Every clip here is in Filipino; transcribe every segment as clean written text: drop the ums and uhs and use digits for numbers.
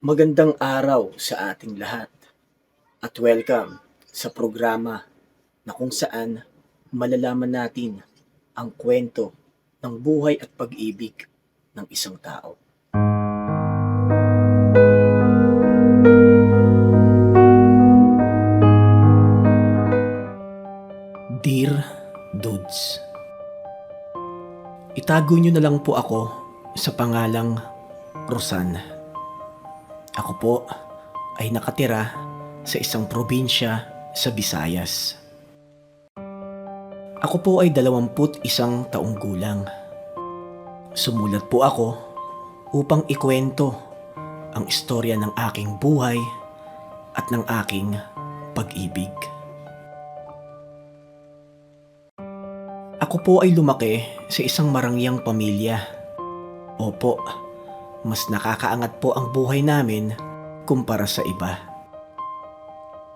Magandang araw sa ating lahat at welcome sa programa na kung saan malalaman natin ang kwento ng buhay at pag-ibig ng isang tao. Dear Dudes, itago niyo na lang po ako sa pangalang Rosan. Ako po ay nakatira sa isang probinsya sa Visayas. Ako po ay 21 taong gulang. Sumulat po ako upang ikwento ang istorya ng aking buhay at ng aking pag-ibig. Ako po ay lumaki sa isang marangyang pamilya. Opo, mas nakakaangat po ang buhay namin kumpara sa iba.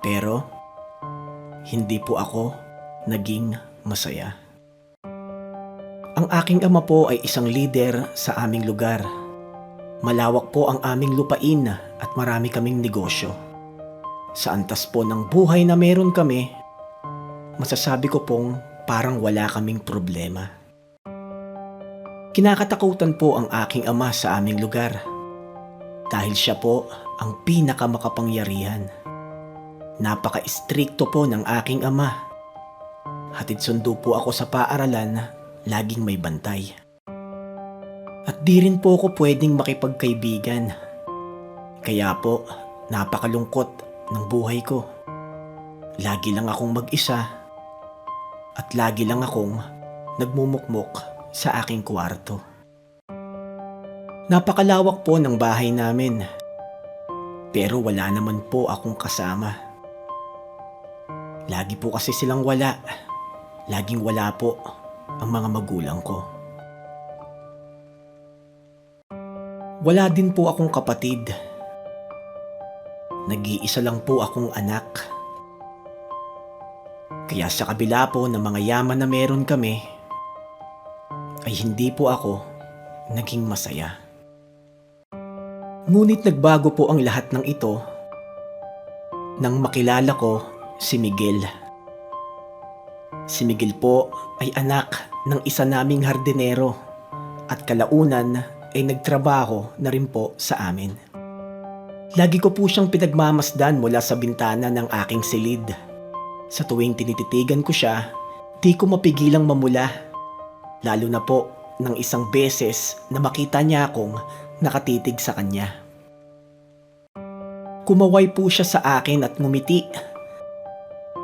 Pero, hindi po ako naging masaya. Ang aking ama po ay isang leader sa aming lugar. Malawak po ang aming lupain at marami kaming negosyo. Sa antas po ng buhay na meron kami, masasabi ko pong parang wala kaming problema. Kinakatakutan po ang aking ama sa aming lugar dahil siya po ang pinakamakapangyarihan. Napaka-istrikto po ng aking ama. Hatid sundo po ako sa paaralan, laging may bantay. At di rin po ako pwedeng makipagkaibigan. Kaya po, napakalungkot ng buhay ko. Lagi lang akong mag-isa at lagi lang akong nagmumukmok sa aking kwarto. Napakalawak po ng bahay namin, pero wala naman po akong kasama. Lagi po kasi silang wala. Laging wala po ang mga magulang ko. Wala din po akong kapatid. Nag-iisa lang po akong anak. Kaya sa kabila po ng mga yaman na meron kami, ay hindi po ako naging masaya. Ngunit nagbago po ang lahat ng ito nang makilala ko si Miguel. Si Miguel po ay anak ng isa naming hardinero at kalaunan ay nagtrabaho na rin po sa amin. Lagi ko po siyang pinagmamasdan mula sa bintana ng aking silid. Sa tuwing tinititigan ko siya, di ko mapigilang mamula. Lalo na po ng isang beses na makita niya akong nakatitig sa kanya. Kumaway po siya sa akin at ngumiti.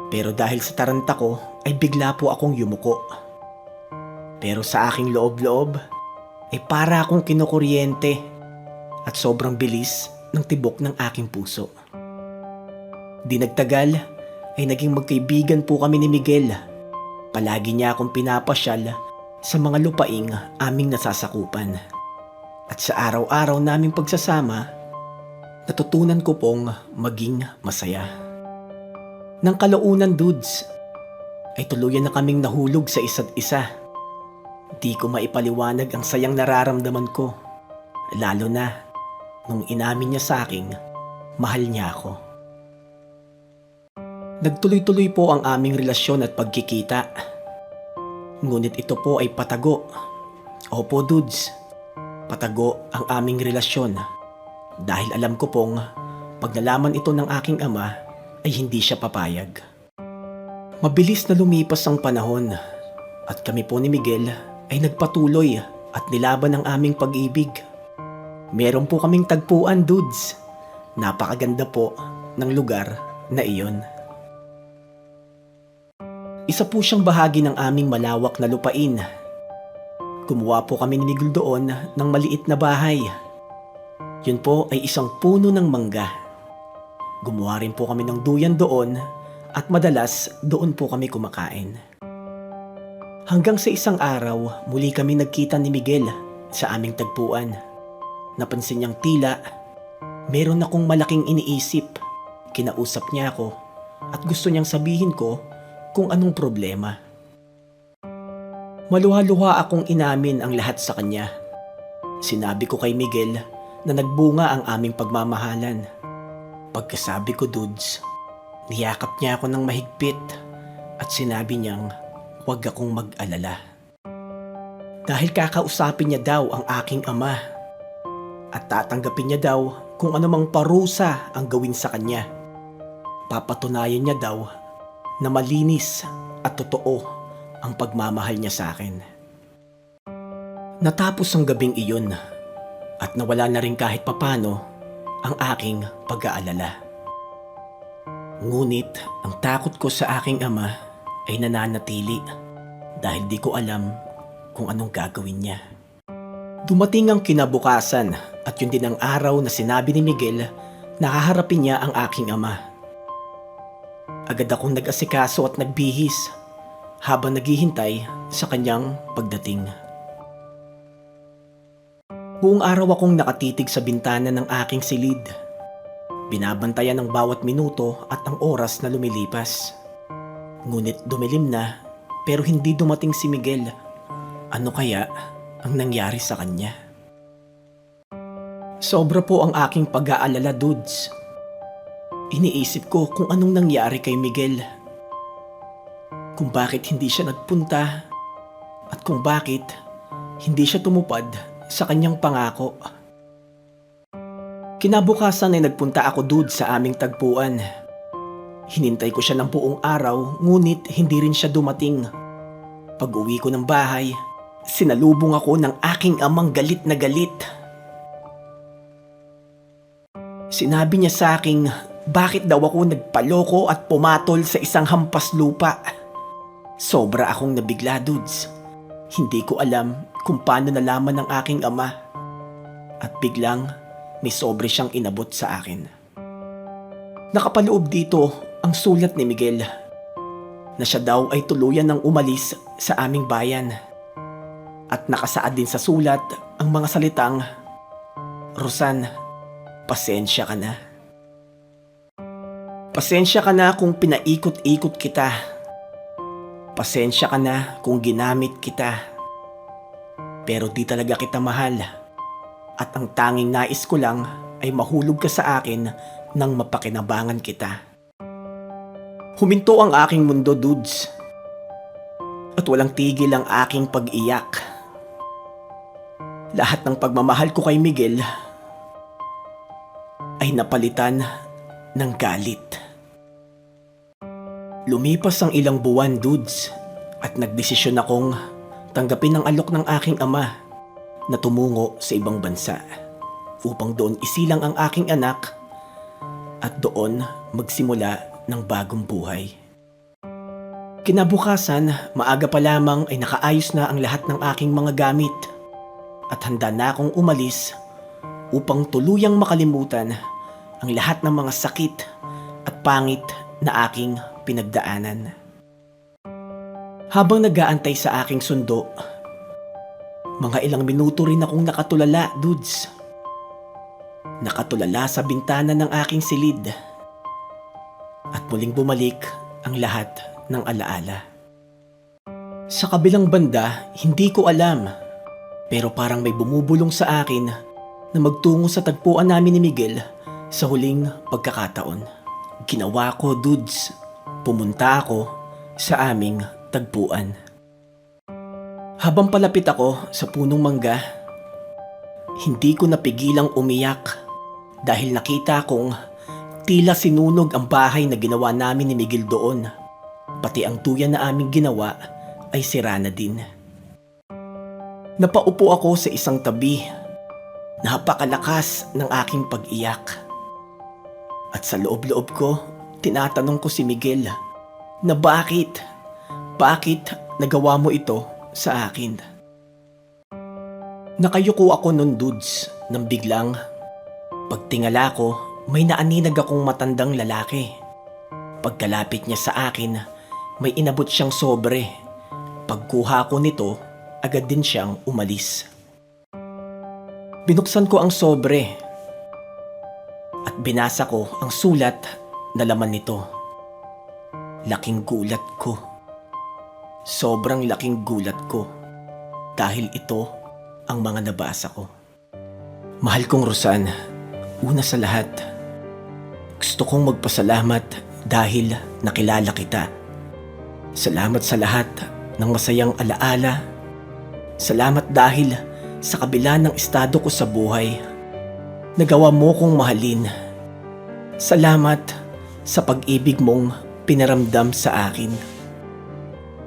Pero dahil sa taranta ko ay bigla po akong yumuko. Pero sa aking loob-loob ay para akong kinukuryente at sobrang bilis ng tibok ng aking puso. Di nagtagal ay naging magkaibigan po kami ni Miguel. Palagi niya akong pinapasyal sa mga lupaing aming nasasakupan. At sa araw-araw naming pagsasama, natutunan ko pong maging masaya. Nang kalaunan, dudes, ay tuluyan na kaming nahulog sa isa't isa. Di ko maipaliwanag ang sayang nararamdaman ko, lalo na nung inamin niya sa aking mahal niya ako. Nagtuloy-tuloy po ang aming relasyon at pagkikita. Ngunit ito po ay patago. Opo, dudes, patago ang aming relasyon. Dahil alam ko pong pag nalaman ito ng aking ama ay hindi siya papayag. Mabilis na lumipas ang panahon at kami po ni Miguel ay nagpatuloy at nilaban ang aming pag-ibig. Meron po kaming tagpuan, dudes. Napakaganda po ng lugar na iyon. Isa po siyang bahagi ng aming malawak na lupain. Gumawa po kami ni Miguel doon ng maliit na bahay. Yun po ay isang puno ng mangga. Gumawa rin po kami ng duyan doon at madalas doon po kami kumakain. Hanggang sa isang araw, muli kami nagkita ni Miguel sa aming tagpuan. Napansin niyang tila meron akong malaking iniisip. Kinausap niya ako at gusto niyang sabihin ko kung anong problema. Maluha-luha akong inamin ang lahat sa kanya. Sinabi ko kay Miguel na nagbunga ang aming pagmamahalan. Pagkasabi ko, dudes, niyakap niya ako ng mahigpit at sinabi niyang huwag akong mag-alala. Dahil kakausapin niya daw ang aking ama at tatanggapin niya daw kung anumang parusa ang gawin sa kanya. Papatunayan niya daw na malinis at totoo ang pagmamahal niya sa akin. Natapos ang gabing iyon at nawala na rin kahit papano ang aking pag-aalala. Ngunit ang takot ko sa aking ama ay nananatili dahil di ko alam kung anong gagawin niya. Dumating ang kinabukasan at yun din ang araw na sinabi ni Miguel na haharapin niya ang aking ama. Agad akong nag-asikaso at nagbihis habang naghihintay sa kanyang pagdating. Buong araw akong nakatitig sa bintana ng aking silid. Binabantayan ang bawat minuto at ang oras na lumilipas. Ngunit dumilim na pero hindi dumating si Miguel. Ano kaya ang nangyari sa kanya? Sobra po ang aking pag-aalala, dudes. Iniisip ko kung anong nangyari kay Miguel. Kung bakit hindi siya nagpunta at kung bakit hindi siya tumupad sa kanyang pangako. Kinabukasan ay nagpunta ako, dude, sa aming tagpuan. Hinintay ko siya ng buong araw ngunit hindi rin siya dumating. Pag-uwi ko ng bahay, sinalubong ako ng aking amang galit na galit. Sinabi niya sa akin bakit daw ako nagpaloko at pumatol sa isang hampas lupa. Sobra akong nabigla, dudes. Hindi ko alam kung paano nalaman ng aking ama. At biglang may sobre siyang inabot sa akin. Nakapaloob dito ang sulat ni Miguel na siya daw ay tuluyan ng umalis sa aming bayan. At nakasaad din sa sulat ang mga salitang, "Rosan, pasensya ka na. Pasensya ka na kung pinaikot-ikot kita. Pasensya ka na kung ginamit kita. Pero di talaga kita mahal. At ang tanging nais ko lang ay mahulog ka sa akin nang mapakinabangan kita." Huminto ang aking mundo, dudes. At walang tigil ang aking pag-iyak. Lahat ng pagmamahal ko kay Miguel ay napalitan ng galit. Lumipas ang ilang buwan, dudes, at nagdesisyon akong tanggapin ang alok ng aking ama na tumungo sa ibang bansa upang doon isilang ang aking anak at doon magsimula ng bagong buhay. Kinabukasan, maaga pa lamang ay nakaayos na ang lahat ng aking mga gamit at handa na akong umalis upang tuluyang makalimutan ang lahat ng mga sakit at pangit na aking pinagdaanan. Habang nag-aantay sa aking sundo, mga ilang minuto rin akong nakatulala, dudes. Nakatulala sa bintana ng aking silid. At muling bumalik ang lahat ng alaala. Sa kabilang banda, hindi ko alam. Pero parang may bumubulong sa akin na magtungo sa tagpuan namin ni Miguel sa huling pagkakataon. Ginawa ko, dudes. Pumunta ako sa aming tagpuan. Habang palapit ako sa punong mangga, hindi ko napigilang umiyak dahil nakita kong tila sinunog ang bahay na ginawa namin ni Miguel doon. Pati ang tuyan na aming ginawa ay sira na din. Napaupo ako sa isang tabi. Napakalakas ng aking pag-iyak. At sa loob-loob ko, tinatanong ko si Miguel na bakit nagawa mo ito sa akin? Nakayuko ako nun, dudes, nang biglang pagtingala ko, may naaninag akong matandang lalaki. Pagkalapit niya sa akin, may inabot siyang sobre. Pagkuha ko nito, agad din siyang umalis. Binuksan ko ang sobre at binasa ko ang sulat na laman nito. Laking gulat ko. Sobrang laking gulat ko dahil ito ang mga nabasa ko. Mahal kong Rosan, una sa lahat, gusto kong magpasalamat dahil nakilala kita. Salamat sa lahat ng masayang alaala. Salamat dahil sa kabila ng estado ko sa buhay, nagawa mo kong mahalin. Salamat sa pag-ibig mong pinaramdam sa akin.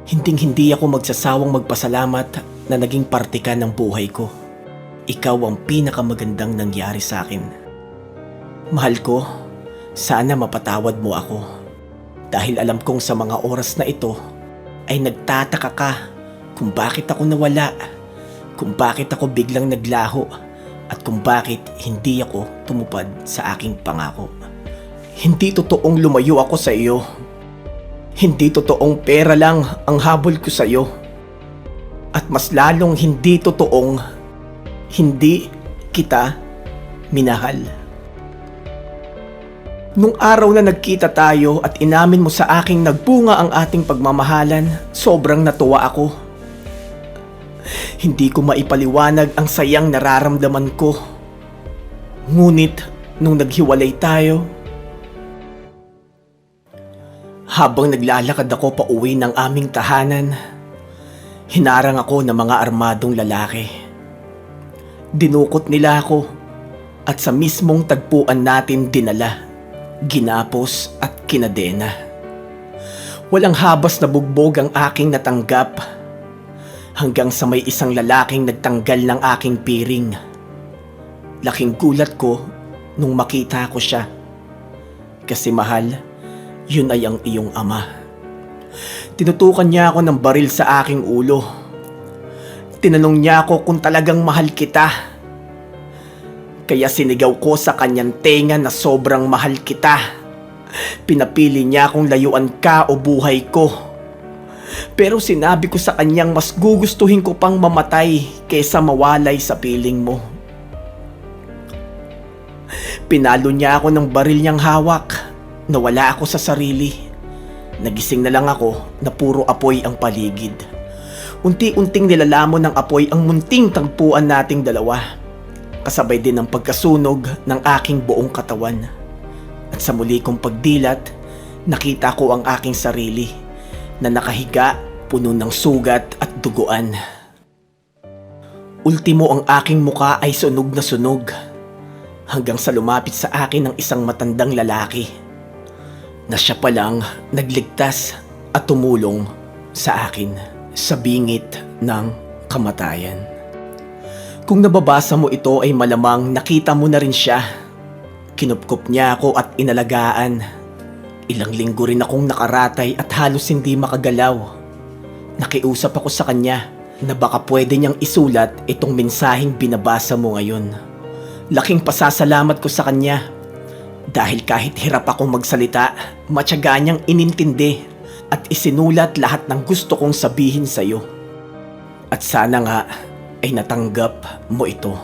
Hinding-hindi ako magsasawang magpasalamat na naging parte ka ng buhay ko. Ikaw ang pinakamagandang nangyari sa akin. Mahal ko, sana mapatawad mo ako. Dahil alam kong sa mga oras na ito ay nagtataka ka kung bakit ako nawala, kung bakit ako biglang naglaho, at kung bakit hindi ako tumupad sa aking pangako. Hindi totoong lumayo ako sa iyo. Hindi totoong pera lang ang habol ko sa iyo. At mas lalong hindi totoong hindi kita minahal. Nung araw na nagkita tayo at inamin mo sa aking nagbunga ang ating pagmamahalan, sobrang natuwa ako. Hindi ko maipaliwanag ang sayang nararamdaman ko. Ngunit nung naghiwalay tayo, habang naglalakad ako pa uwi ng aming tahanan, hinarang ako ng mga armadong lalaki. Dinukot nila ako at sa mismong tagpuan natin dinala, ginapos at kinadena. Walang habas na bugbog ang aking natanggap, hanggang sa may isang lalaking nagtanggal ng aking piring. Laking gulat ko nung makita ko siya. Kasi mahal, yun ay ang iyong ama. Tinutukan niya ako ng baril sa aking ulo. Tinanong niya ako kung talagang mahal kita. Kaya sinigaw ko sa kanyang tenga na sobrang mahal kita. Pinapili niya akong layuan ka o buhay ko. Pero sinabi ko sa kanyang mas gugustuhin ko pang mamatay kaysa mawalay sa piling mo. Pinalo niya ako ng baril niyang hawak. Nawala ako sa sarili. Nagising na lang ako na puro apoy ang paligid. Unti-unting nilalamon ng apoy ang munting tagpuan nating dalawa. Kasabay din ang pagkasunog ng aking buong katawan. At sa muli kong pagdilat, nakita ko ang aking sarili na nakahiga, puno ng sugat at duguan. Ultimo ang aking muka ay sunog na sunog, hanggang sa lumapit sa akin ang isang matandang lalaki na siya palang nagligtas at tumulong sa akin sa bingit ng kamatayan. Kung nababasa mo ito ay malamang nakita mo na rin siya. Kinupkup niya ako at inalagaan. Ilang linggo rin akong nakaratay at halos hindi makagalaw. Nakiusap ako sa kanya na baka pwede niyang isulat itong mensaheng binabasa mo ngayon. Laking pasasalamat ko sa kanya. Dahil kahit hirap akong magsalita, matyaga niyang inintindi at isinulat lahat ng gusto kong sabihin sa iyo. At sana nga ay natanggap mo ito.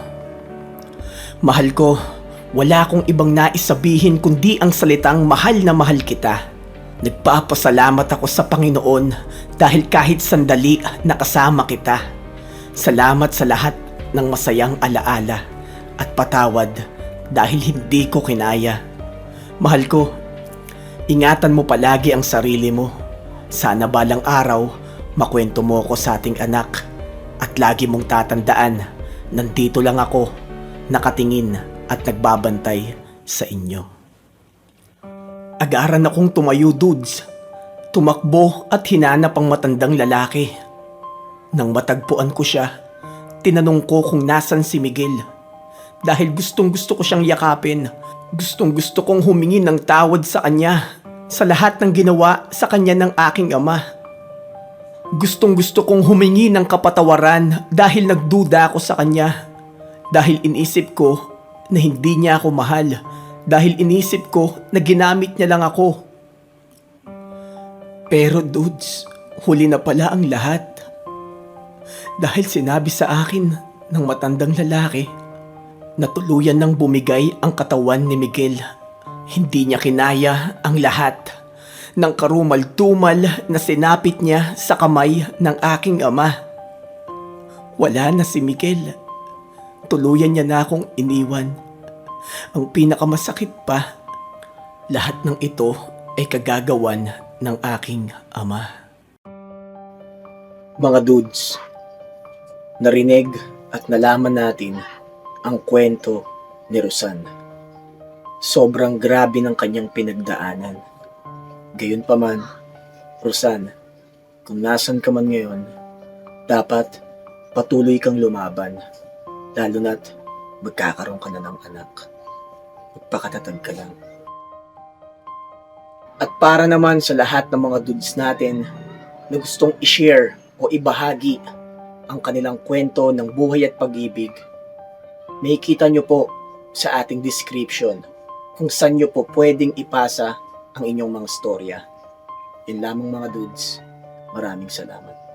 Mahal ko, wala akong ibang nais sabihin kundi ang salitang mahal na mahal kita. Nagpapasalamat ako sa Panginoon dahil kahit sandali nakasama kita. Salamat sa lahat ng masayang alaala at patawad dahil hindi ko kinaya. Mahal ko, ingatan mo palagi ang sarili mo. Sana balang araw, makwento mo ako sa ating anak. At lagi mong tatandaan, nandito lang ako, nakatingin at nagbabantay sa inyo. Agaran akong tumayo, dudes. Tumakbo at hinanap ang matandang lalaki. Nang matagpuan ko siya, tinanong ko kung nasan si Miguel. Dahil gustong gusto ko siyang yakapin. Gustong gusto kong humingi ng tawad sa kanya sa lahat ng ginawa sa kanya ng aking ama. Gustong gusto kong humingi ng kapatawaran dahil nagduda ako sa kanya. Dahil inisip ko na hindi niya ako mahal. Dahil inisip ko na ginamit niya lang ako. Pero dudes, huli na pala ang lahat. Dahil sinabi sa akin ng matandang lalaki na tuluyan nang bumigay ang katawan ni Miguel. Hindi niya kinaya ang lahat ng karumal-tumal na sinapit niya sa kamay ng aking ama. Wala na si Miguel. tuluyan niya na akong iniwan. Ang pinakamasakit pa, lahat ng ito ay kagagawan ng aking ama. Mga dudes, narinig at nalaman natin ang kwento ni Rosan. Sobrang grabe ng kanyang pinagdaanan. Gayunpaman, Rosan, kung nasan ka man ngayon, dapat patuloy kang lumaban. Lalo na't magkakaroon ka na ng anak. Magpakatatag ka lang. At para naman sa lahat ng mga dudes natin na gustong i-share o ibahagi ang kanilang kwento ng buhay at pag-ibig, makikita nyo po sa ating description kung saan nyo po pwedeng ipasa ang inyong mga storya. Yun lamang mga dudes. Maraming salamat.